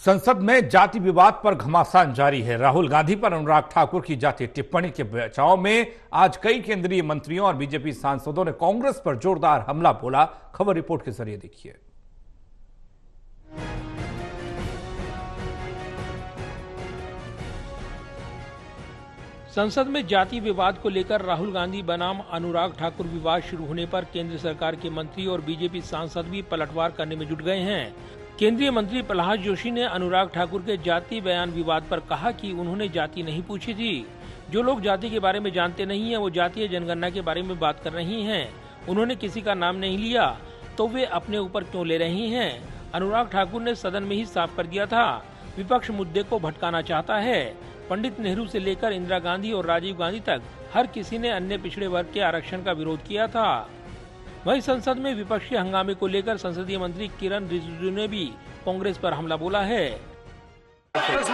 संसद में जाति विवाद पर घमासान जारी है। राहुल गांधी पर अनुराग ठाकुर की जाति टिप्पणी के बचाव में आज कई केंद्रीय मंत्रियों और बीजेपी सांसदों ने कांग्रेस पर जोरदार हमला बोला। खबर रिपोर्ट के जरिए देखिए। संसद में जाति विवाद को लेकर राहुल गांधी बनाम अनुराग ठाकुर विवाद शुरू होने पर केंद्र सरकार के मंत्री और बीजेपी सांसद भी पलटवार करने में जुट गए हैं। केंद्रीय मंत्री प्रहलाद जोशी ने अनुराग ठाकुर के जाति बयान विवाद पर कहा कि उन्होंने जाति नहीं पूछी थी। जो लोग जाति के बारे में जानते नहीं हैं वो जातीय जनगणना के बारे में बात कर रही हैं। उन्होंने किसी का नाम नहीं लिया तो वे अपने ऊपर क्यों ले रही हैं। अनुराग ठाकुर ने सदन में ही साफ कर दिया था, विपक्ष मुद्दे को भटकाना चाहता है। पंडित नेहरू से लेकर इंदिरा गांधी और राजीव गांधी तक हर किसी ने अन्य पिछड़े वर्ग के आरक्षण का विरोध किया था। वहीं संसद में विपक्षी हंगामे को लेकर संसदीय मंत्री किरण रिजिजू ने भी कांग्रेस पर हमला बोला है। विपक्ष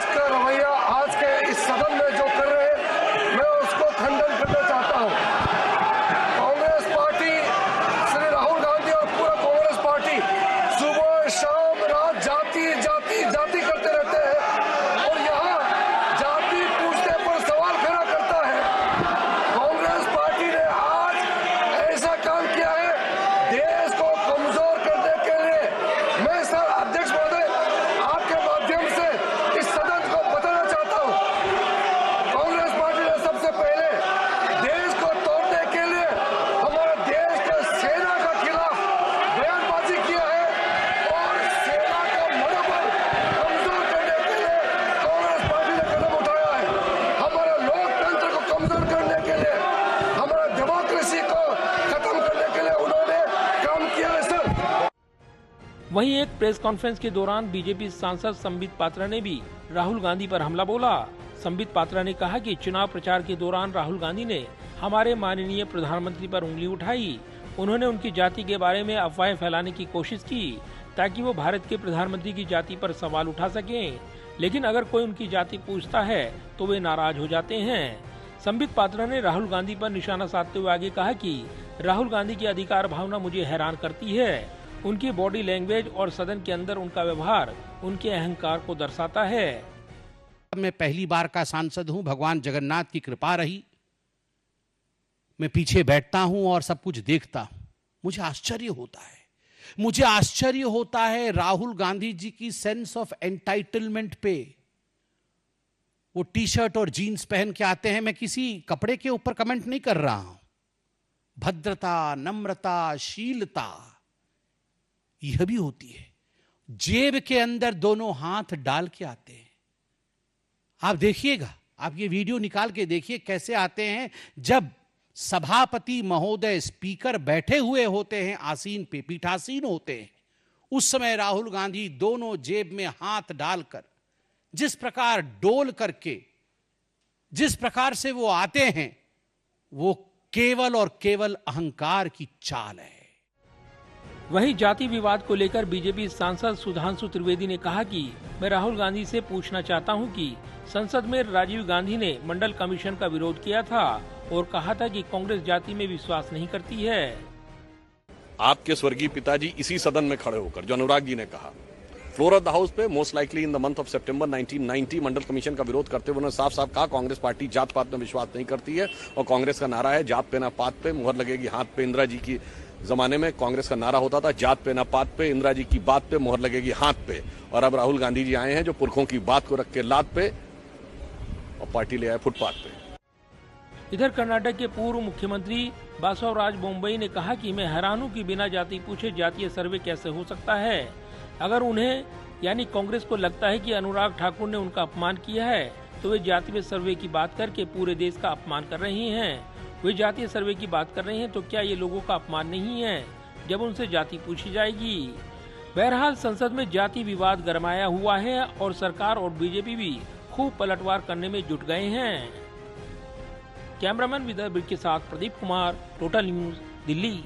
का रवैया आज के इस सदन में जो कर रहे हैं, मैं उसको खंडन करना चाहता हूं। कांग्रेस पार्टी, श्री राहुल गांधी और पूरा कांग्रेस पार्टी सुबह शाम रात जाति जाति जाति करते रहते हैं और यहाँ जाति पूछने पर सवाल खड़ा करता है। कांग्रेस पार्टी ने आज ऐसा काम किया है देश को कमजोर करने के लिए। मैं सर अध्यक्ष महोदय आपके माध्यम से इस सदन को बताना चाहता हूं, कांग्रेस पार्टी ने सबसे पहले देश को तोड़ने के लिए हमारे देश के सेना के खिलाफ बयानबाजी किया है और सेना का मनोबल कमजोर करने के लिए कांग्रेस पार्टी ने कदम उठाया है। हमारे लोकतंत्र को कमजोर करने के लिए, हमारा डेमोक्रेसी को खत्म करने के लिए उन्होंने काम किया है सर। वहीं एक प्रेस कॉन्फ्रेंस के दौरान बीजेपी सांसद संबित पात्रा ने भी राहुल गांधी पर हमला बोला। संबित पात्रा ने कहा कि चुनाव प्रचार के दौरान राहुल गांधी ने हमारे माननीय प्रधानमंत्री पर उंगली उठाई। उन्होंने उनकी जाति के बारे में अफवाहें फैलाने की कोशिश की ताकि वो भारत के प्रधानमंत्री की जाति पर सवाल उठा सकें, लेकिन अगर कोई उनकी जाति पूछता है तो वे नाराज हो जाते हैं। संबित पात्रा ने राहुल गांधी पर निशाना साधते हुए आगे कहा कि राहुल गांधी की अधिकार भावना मुझे हैरान करती है। उनकी बॉडी लैंग्वेज और सदन के अंदर उनका व्यवहार उनके अहंकार को दर्शाता है। मैं पहली बार का सांसद हूं, भगवान जगन्नाथ की कृपा रही। मैं पीछे बैठता हूं और सब कुछ देखता हूं। मुझे आश्चर्य होता है राहुल गांधी जी की सेंस ऑफ एंटाइटलमेंट पे। वो टी शर्ट और जीन्स पहन के आते हैं। मैं किसी कपड़े के ऊपर कमेंट नहीं कर रहा हूं। भद्रता, नम्रता, शीलता यह भी होती है। जेब के अंदर दोनों हाथ डाल के आते हैं। आप देखिएगा, आप ये वीडियो निकाल के देखिए कैसे आते हैं। जब सभापति महोदय, स्पीकर बैठे हुए होते हैं आसीन पे, पीठासीन होते हैं, उस समय राहुल गांधी दोनों जेब में हाथ डालकर जिस प्रकार डोल करके जिस प्रकार से वो आते हैं, वो केवल और केवल अहंकार की चाल है। वहीं जाति विवाद को लेकर बीजेपी सांसद सुधांशु त्रिवेदी ने कहा कि मैं राहुल गांधी से पूछना चाहता हूं कि संसद में राजीव गांधी ने मंडल कमीशन का विरोध किया था और कहा था कि कांग्रेस जाति में विश्वास नहीं करती है। आपके स्वर्गीय पिताजी इसी सदन में खड़े होकर, जो अनुराग जी ने कहा, फ्लोर ऑफ द हाउस पे most likely in the month of September 1990 Mandal commission का विरोध करते हुए उन्होंने साफ साफ कहा कांग्रेस पार्टी जात पात में विश्वास नहीं करती है और कांग्रेस का नारा है जात पे ना पात पे, मुहर लगेगी हाथ पे। इंदिरा जी की जमाने में कांग्रेस का नारा होता था जात पे ना पात पे, इंदिरा जी की बात पे मुहर लगेगी हाथ पे। और अब राहुल गांधी जी आए हैं जो पुरखों की बात को रख के लात पे और पार्टी ले आए फुटपाथ पे। इधर कर्नाटक के पूर्व मुख्यमंत्री बासवराज बोम्मई ने कहा कि मैं हैरान हूं कि बिना जाति पूछे जातीय सर्वे कैसे हो सकता है। अगर उन्हें यानी कांग्रेस को लगता है कि अनुराग ठाकुर ने उनका अपमान किया है तो वे जातीय सर्वे की बात करके पूरे देश का अपमान कर रही हैं। वे जातीय सर्वे की बात कर रहे हैं तो क्या ये लोगों का अपमान नहीं है जब उनसे जाति पूछी जाएगी। बहरहाल संसद में जाति विवाद गरमाया हुआ है और सरकार और बीजेपी भी खूब पलटवार करने में जुट गए हैं। कैमरामैन विदर्भ के साथ प्रदीप कुमार, टोटल न्यूज, दिल्ली।